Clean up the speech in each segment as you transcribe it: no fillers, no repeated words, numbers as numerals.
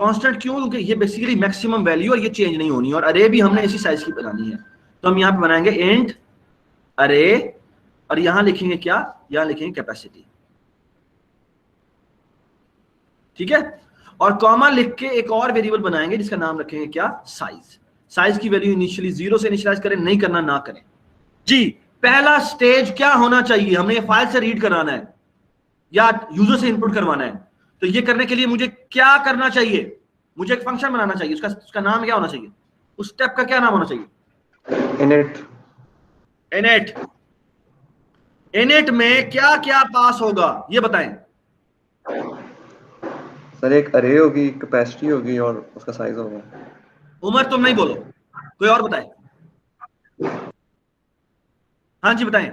Constant क्यों? क्योंकि ये बेसिकली मैक्सिमम वैल्यू और ये चेंज नहीं होनी, और अरे भी हमने इसी साइज की बनानी है। तो हम यहाँ पे बनाएंगे इंट अरे, और यहां लिखेंगे क्या? यहां लिखेंगे कैपेसिटी, ठीक है। और कॉमा लिख के एक और वेरिएबल बनाएंगे जिसका नाम रखेंगे क्या? साइज। साइज की वैल्यू इनिशियली 0 से इनिशियलाइज करें, नहीं करना ना करें जी। पहला स्टेज क्या होना चाहिए? हमने ये फाइल से रीड कराना है या यूजर से इनपुट करवाना है। तो ये करने के लिए मुझे क्या करना चाहिए? मुझे एक फंक्शन बनाना चाहिए, उसका नाम क्या होना चाहिए? उस स्टेप का क्या नाम होना चाहिए? इनिट। इनिट। इनिट में क्या क्या पास होगा ये बताएं। सर एक अरे होगी, कैपेसिटी होगी और उसका साइज होगा। उमर तुम नहीं बोलो, कोई और बताए। हाँ जी बताएं।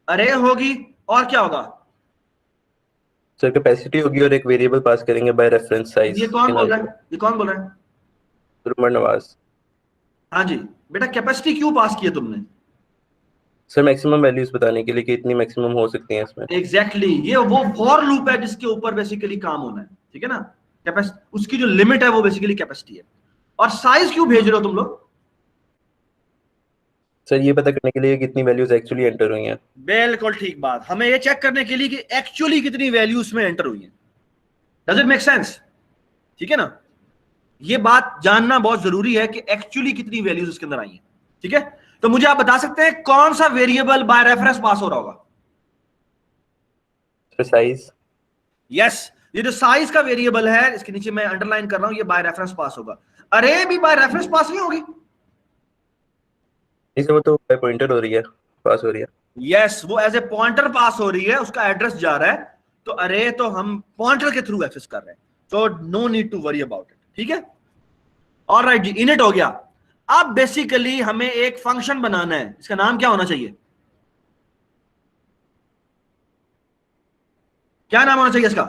अरे होगी और क्या होगा? सर कैपेसिटी होगी और एक वेरिएबल पास करेंगे बाय रेफरेंस साइज। ये कौन बोल रहा है? ये कौन बोल रहा है? उमर नवाज। हाँ जी बेटा, कैपेसिटी क्यों पास की है तुमने? सर मैक्सिमम वैल्यूज बताने के लिए कि इतनी मैक्सिमम हो सकती हैं इसमें। एग्जैक्टली ये वो फॉर लूप है जिसके ऊपर बेसिकली काम होना है, ठीक है ना। कैपेसिटी, उसकी जो लिमिट है वो बेसिकली कैपेसिटी है। और साइज क्यों भेज रहे हो तुम लोग? सर ये पता करने के लिए कितनी वैल्यूज एक्चुअली एंटर हुई हैं। बिल्कुल ठीक बात, हमें ये चेक करने के लिए कि एक्चुअली कितनी वैल्यूज में एंटर हुई है। Does it make sense? ठीक है ना, ये बात जानना बहुत जरूरी है कि एक्चुअली कितनी वैल्यूज इसके अंदर आई हैं, ठीक है। तो मुझे आप बता सकते हैं कौन सा वेरिएबल बाय रेफरेंस पास हो रहा होगा? Sir size. यस, ये जो साइज का वेरिएबल है इसके नीचे मैं अंडरलाइन कर रहा हूं, ये बाय रेफरेंस पास होगा। अरे भी बाय रेफरेंस पास नहीं होगी? इसे वो तो बाय पॉइंटर हो रही है, पास हो रही है। यस, वो एज ए पॉइंटर पास हो रही है, उसका एड्रेस जा रहा है। तो अरे तो हम पॉइंटर के थ्रू एक्सेस कर रहे हैं, तो no need to worry about it, ठीक है। ऑलराइट जी, इनिट हो गया। अब बेसिकली हमें एक फंक्शन बनाना है, इसका नाम क्या होना चाहिए? क्या नाम होना चाहिए इसका?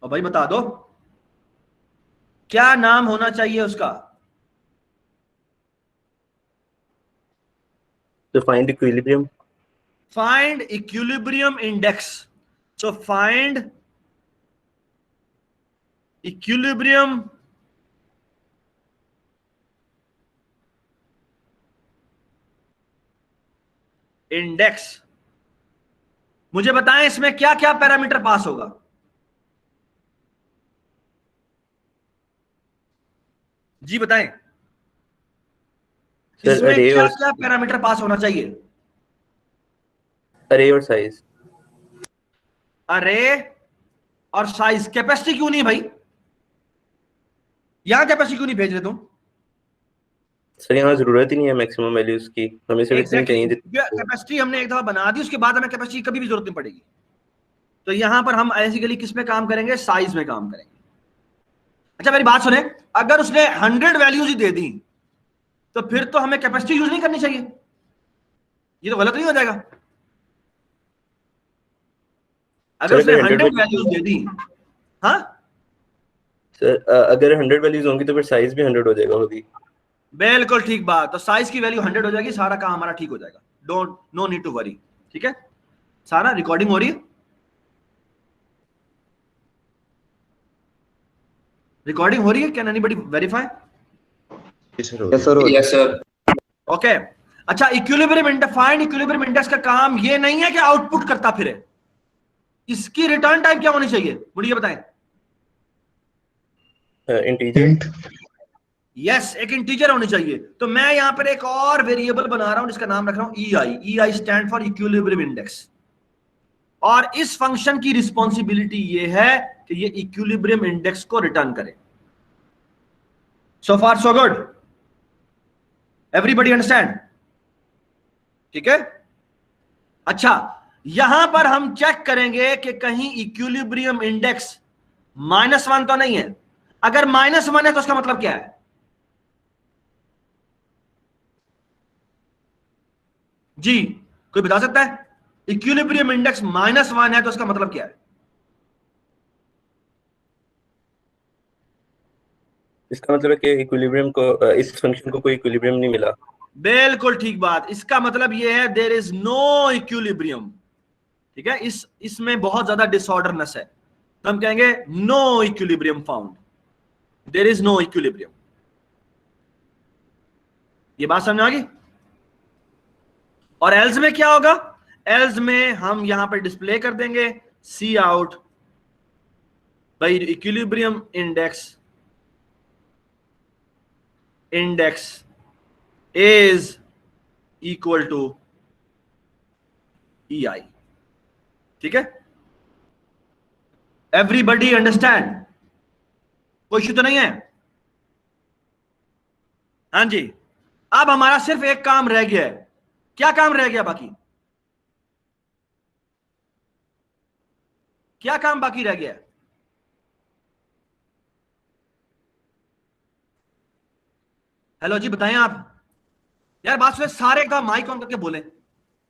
और भाई बता दो, क्या नाम होना चाहिए उसका? तो find equilibrium. Find equilibrium index. So find equilibrium index. मुझे बताएं इसमें क्या क्या पैरामीटर पास होगा? जी बताएं, इसमें अरे क्या और क्या पैरामीटर पास होना चाहिए? अरे और साइज। अरे और साइज। कैपेसिटी क्यों नहीं भाई? यहां कैपेसिटी क्यों नहीं भेज रहे तुम? सर यहाँ जरूरत ही नहीं है मैक्सिमम वैल्यूज की, हमें सिर्फ इतनी चाहिए जितनी। कैपेसिटी हमने एक दफा बना दी, उसके बाद हमें कैपेसिटी कभी भी जरूरत नहीं पड़ेगी। तो यहां पर हम बेसिकली किस में काम करेंगे? साइज में काम करेंगे। अच्छा मेरी बात सुने, अगर उसने 100 वैल्यूज ही दे दी तो फिर तो हमें कैपेसिटी यूज नहीं करनी चाहिए, ये तो गलत नहीं हो जाएगा? अगर उसने 100 वैल्यूज दे दी, हाँ सर अगर 100 वैल्यूज होंगी तो फिर साइज भी 100 हो जाएगा होगी। बिल्कुल ठीक बात, तो साइज की वैल्यू 100 हो जाएगी, सारा काम हमारा ठीक हो जाएगा। Don't, no need to worry, ठीक है। सारा रिकॉर्डिंग हो रही है? रिकॉर्डिंग हो रही है? Can anybody verify? Yes sir. Yes sir. Okay. अच्छा, equilibrium index, find equilibrium index का काम ये नहीं है कि आउटपुट करता फिरे, इसकी रिटर्न टाइप क्या होनी चाहिए मुझे ये बताएं। इंटीजर। यस, एक इंटीजर होनी चाहिए। तो मैं यहां पर एक और वेरिएबल बना रहा हूं जिसका नाम रख रहा हूं EI। EI stand for equilibrium index. और इस फंक्शन की रिस्पॉन्सिबिलिटी ये है कि ये इक्विलिब्रियम इंडेक्स को रिटर्न करे। सो फार सो गुड, एवरीबॉडी अंडरस्टैंड? ठीक है। अच्छा, यहां पर हम चेक करेंगे कि कहीं इक्विलिब्रियम इंडेक्स -1 तो नहीं है। अगर -1 है तो उसका मतलब क्या है? जी कोई बता सकता है? इक्विलिब्रियम इंडेक्स -1 है तो उसका मतलब क्या है? इसका मतलब है कि इक्विलिब्रियम को, इस फंक्शन को कोई इक्विलिब्रियम नहीं मिला। बिल्कुल ठीक बात, इसका मतलब यह है देयर इज नो इक्विलिब्रियम, ठीक है, इसमें बहुत ज्यादा डिसऑर्डरनेस है, तो हम कहेंगे no equilibrium found, there is no equilibrium. ये बात समझ आ गई? और एल्स में क्या होगा? एल्स में हम यहां पर डिस्प्ले कर देंगे cout by equilibrium index is equal to EI। ठीक है, एवरीबडी अंडरस्टैंड? कोई इश्यू तो नहीं है? हाँ जी। अब हमारा सिर्फ एक काम रह गया है। क्या काम रह गया बाकी? क्या काम बाकी रह गया है? हेलो जी, बताएं आप। यार बात सुने, सारे का माइक ऑन करके बोलें।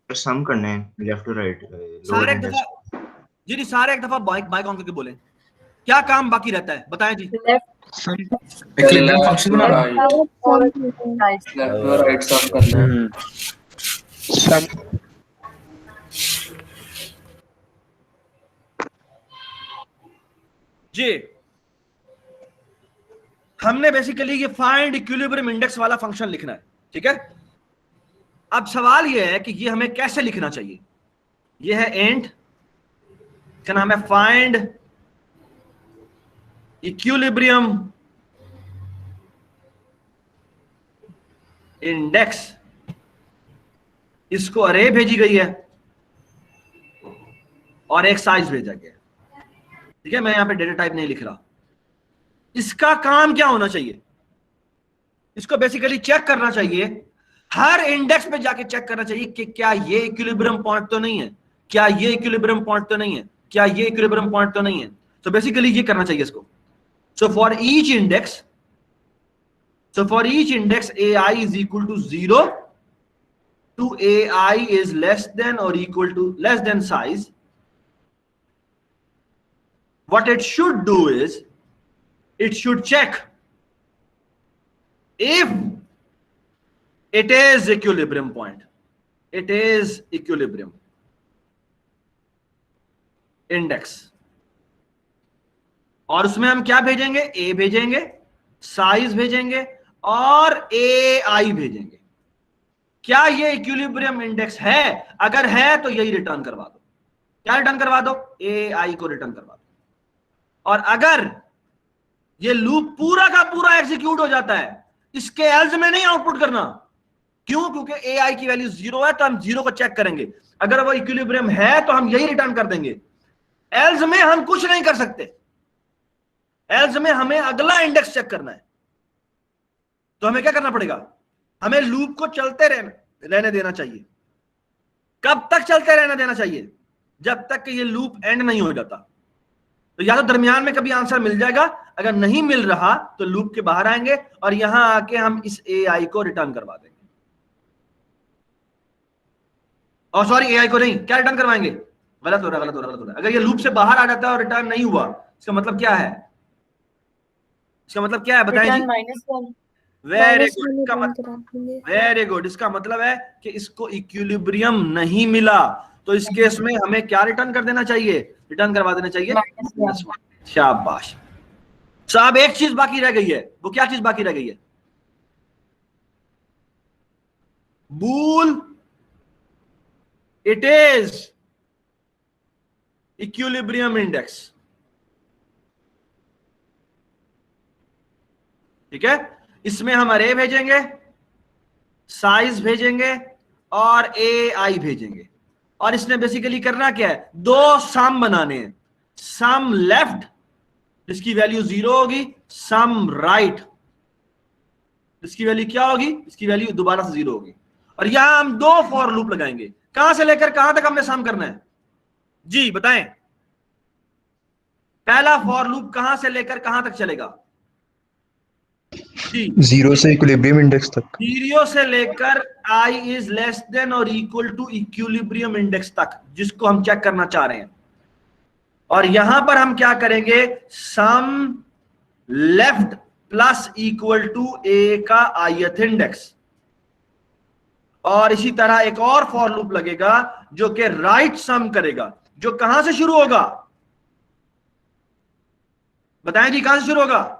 सम करने हैं लेफ्ट टू राइट, सारे एक दफा जी, सारे एक दफा माइक ऑन करके बोलें। क्या काम बाकी रहता है, बताएं जी। इक्विलिब्रियम फंक्शन बनाना है, लेफ्ट और राइट सम करना है। जी, हमने बेसिकली ये फाइंड इक्विलिब्रियम इंडेक्स वाला फंक्शन लिखना है। ठीक है, अब सवाल ये है कि ये हमें कैसे लिखना चाहिए। ये है एंड, इसका नाम है फाइंड इक्विलिब्रियम इंडेक्स। इसको अरे भेजी गई है और एक साइज भेजा गया है। ठीक है, मैं यहां पे डेटा टाइप नहीं लिख रहा। इसका काम क्या होना चाहिए? इसको बेसिकली चेक करना चाहिए, हर इंडेक्स पे जाके चेक करना चाहिए कि क्या ये इक्विलिब्रियम पॉइंट तो नहीं है, क्या ये इक्विलिब्रियम पॉइंट तो नहीं है, क्या ये इक्विलिब्रियम पॉइंट तो नहीं है। तो बेसिकली ये करना चाहिए इसको। So for each index AI is equal to 0 to AI is less than or equal to less than size, what it should do is it should check if it is equilibrium point, it is equilibrium index, और उसमें हम क्या भेजेंगे? A भेजेंगे, size भेजेंगे और AI भेजेंगे। क्या ये इक्विलिब्रियम इंडेक्स है? अगर है तो यही रिटर्न करवा दो। क्या रिटर्न करवा दो? AI को रिटर्न करवा दो। और अगर ये लूप पूरा का पूरा एग्जीक्यूट हो जाता है, इसके एल्स में नहीं आउटपुट करना। क्यों? क्योंकि AI की वैल्यू 0 है, तो हम 0 को चेक करेंगे। अगर वो इक्विलिब्रियम है तो हम यही रिटर्न कर देंगे। एल्स में हम कुछ नहीं कर सकते। एल्स में हमें अगला इंडेक्स चेक करना है। तो हमें क्या करना पड़ेगा? हमें लूप को चलते रहने देना चाहिए। कब तक चलते रहने देना चाहिए? जब तक कि ये लूप एंड नहीं हो जाता। तो या तो दरमियान में कभी आंसर मिल जाएगा, अगर नहीं मिल रहा तो लूप के बाहर आएंगे और यहां आके हम इस AI को रिटर्न करवा देंगे। और सॉरी, AI को नहीं, क्या रिटर्न करवाएंगे? गलत हो रहा है। अगर ये लूप से बाहर आ जाता है और रिटर्न नहीं हुआ, इसका मतलब क्या है? इसका मतलब क्या है बताएं जी? Very good. इसका मतलब है कि इसको इक्विलिब्रियम नहीं मिला, तो इस केस में हमें क्या रिटर्न कर देना चाहिए? रिटर्न करवा देना चाहिए। शाबाश साहब। एक चीज बाकी रह गई है। वो क्या चीज बाकी रह गई है? बूल इट इज इक्विलिब्रियम इंडेक्स। ठीक है, इसमें हम अरे भेजेंगे, साइज भेजेंगे और AI भेजेंगे। और इसने बेसिकली करना क्या है? दो सम बनाने हैं। सम लेफ्ट जिसकी वैल्यू 0 होगी, सम राइट इसकी वैल्यू क्या होगी? इसकी वैल्यू दोबारा से 0 होगी। और यहां हम दो फॉर लूप लगाएंगे। कहां से लेकर कहां तक हमने सम करना है जी? बताएं। पहला फॉर लूप कहां से लेकर कहां तक चलेगा जी? 0 से इक्विलिब्रियम इंडेक्स तक। 0 से लेकर I इज लेस देन और इक्वल टू इक्विलिब्रियम इंडेक्स तक, जिसको हम चेक करना चाह रहे हैं। और यहां पर हम क्या करेंगे? Sum left plus equal to A का ith इंडेक्स। और इसी तरह एक और फॉर लूप लगेगा जो कि राइट सम करेगा। जो कहां से शुरू होगा, बताएं जी, कहां से शुरू होगा?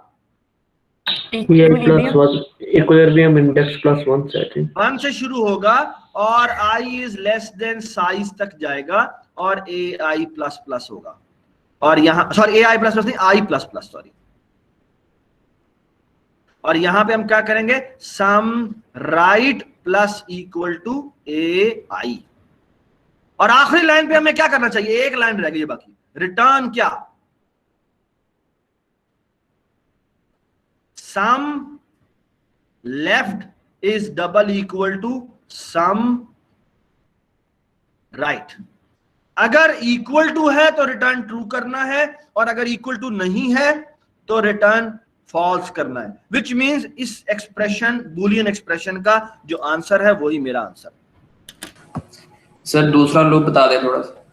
इक्विलिब्रियम इंडेक्स प्लस 1 से, आई थिंक 1 से शुरू होगा और i is less than size तक जाएगा और ai प्लस प्लस होगा, और यहां सॉरी ai प्लस प्लस नहीं, i प्लस प्लस, सॉरी। और यहां पे हम क्या करेंगे, sum right plus equal to ai। और आखिरी लाइन पे हमें क्या करना चाहिए, एक लाइन रह गई है बाकी, रिटर्न क्या, sum left is double equal to sum right. अगर इक्वल टू है तो रिटर्न ट्रू करना है, और अगर इक्वल टू नहीं है तो रिटर्न फॉल्स करना है, विच मींस इस एक्सप्रेशन, बूलियन एक्सप्रेशन का जो आंसर है वही मेरा आंसर। सर दूसरा लूप बता दे थोड़ा सा।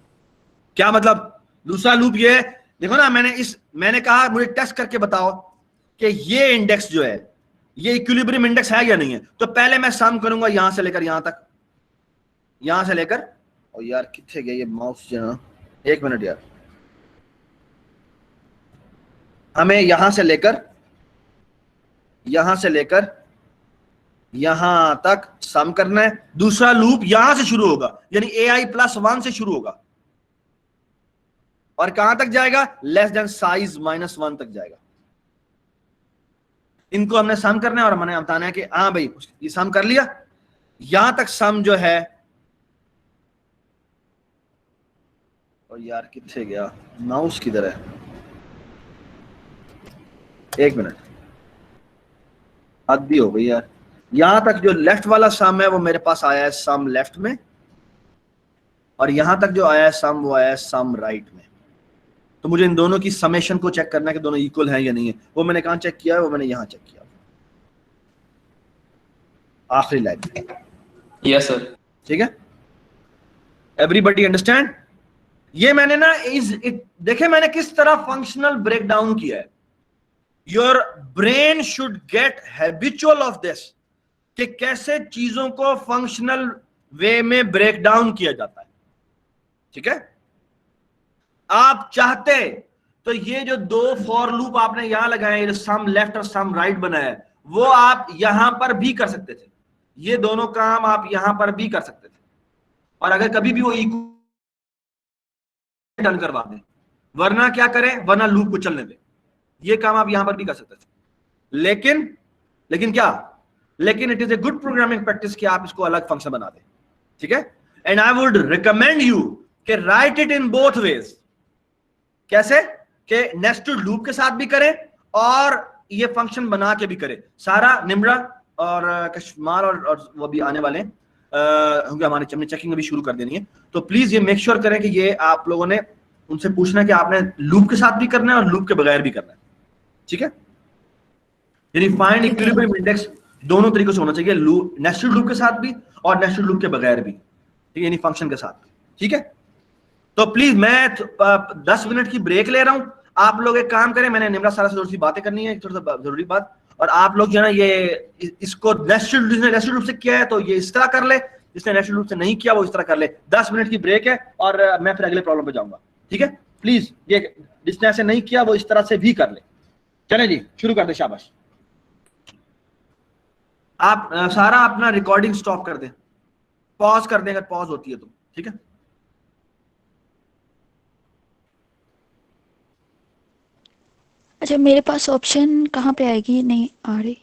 क्या मतलब दूसरा लूप? ये देखो ना, मैंने कहा मुझे टेस्ट करके बताओ कि ये इंडेक्स जो है ये इक्विलिब्रियम इंडेक्स है या नहीं है। तो पहले मैं सम करूंगा यहां से लेकर यहां तक, यहां से लेकर, और यार कितने गया ये माउस जो है, एक मिनट यार, हमें यहां से लेकर यहां तक सम करना है। दूसरा लूप यहां से शुरू होगा, यानी ai प्लस 1 से शुरू होगा और कहां तक जाएगा, लेस देन साइज माइनस 1 तक जाएगा। इनको हमने सम करना है और मैंने बताना है कि हाँ भाई ये सम कर लिया। यहां तक सम जो है, और यार कितने गया माउस, किधर है, एक मिनट, हद भी हो गई यार। यहां तक जो लेफ्ट वाला सम है वो मेरे पास आया है सम लेफ्ट में, और यहां तक जो आया है सम वो आया है सम राइट में। तो मुझे इन दोनों की समेशन को चेक करना है कि दोनों इक्वल हैं या नहीं है। वो मैंने कहां चेक किया है, वो मैंने यहां चेक किया, आखिरी लाइन। Yes sir. ठीक है, एवरीबॉडी अंडरस्टैंड? ये मैंने ना देखे मैंने किस तरह फंक्शनल ब्रेक डाउन किया है। Your brain should get habitual of this, कि कैसे चीजों को फंक्शनल वे में ब्रेक डाउन किया जाता है। ठीक है, आप चाहते तो ये जो दो फॉर लूप आपने यहां लगाए, सम लेफ्ट और सम राइट बनाया है, वो आप यहां पर भी कर सकते थे। ये दोनों काम आप यहां पर भी कर सकते थे, और अगर कभी भी वो इक्वल डन करवा दें, वरना क्या करें, वरना लूप को चलने दें। ये काम आप यहां पर भी कर सकते थे, लेकिन क्या, लेकिन it is a good programming practice कि आप इसको अलग फंक्शन बना दें। ठीक है, and I would recommend you कि write it in both ways. कैसे? कि नेस्टेड लूप के साथ भी करें और ये फंक्शन बना के भी करें। सारा, निम्रा और कश्माल और वो भी आने वाले हैं, क्योंकि हमारी चेकिंग अभी शुरू कर देनी है। तो प्लीज ये मेक श्योर करें कि ये आप लोगों ने उनसे पूछना है कि आपने लूप के साथ भी करना है और लूप के बगैर भी करना है। ठीक है, यानी फाइंड इक्विलिब्रियम इंडेक्स दोनों तरीकों से होना चाहिए, नेस्टेड लूप के साथ भी और नेस्टेड लूप के बगैर भी। ठीक है, यानी फंक्शन के साथ भी। ठीक है, तो प्लीज मैं 10 मिनट की ब्रेक ले रहा हूं। आप लोग एक काम करें, मैंने निम्रा सारा से थोड़ी सी बातें करनी है, थोड़ा सा जरूरी बात, और आप लोग जो है ना ये इसको नेस्टेड लूप से किया है तो ये इस तरह कर ले, जिसने नेस्टेड लूप से नहीं किया वो इस तरह कर ले। 10 मिनट की ब्रेक है और मैं फिर अगले प्रॉब्लम पे जाऊंगा। ठीक है, प्लीज ये जिसने ऐसे नहीं किया वो इस तरह से भी कर ले। चले जी, शुरू कर दे, शाबाश। आप सारा अपना रिकॉर्डिंग स्टॉप कर दें, पॉज कर दें अगर पॉज होती है तो। ठीक है, अच्छा मेरे पास ऑप्शन कहाँ पे आएगी, नहीं आ रही।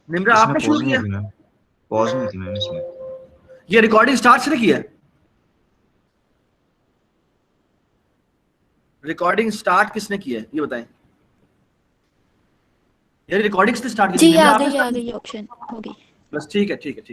निम्रा आपने शुरू किया? पॉज नहीं थी मैंने इसमें। ये रिकॉर्डिंग स्टार्ट से किया है? रिकॉर्डिंग स्टार्ट किसने किया है ये बताएं। ये रिकॉर्डिंग किसने स्टार्ट की? जी आ गई ऑप्शन हो गई। बस ठीक है, ठीक है, ठीक है।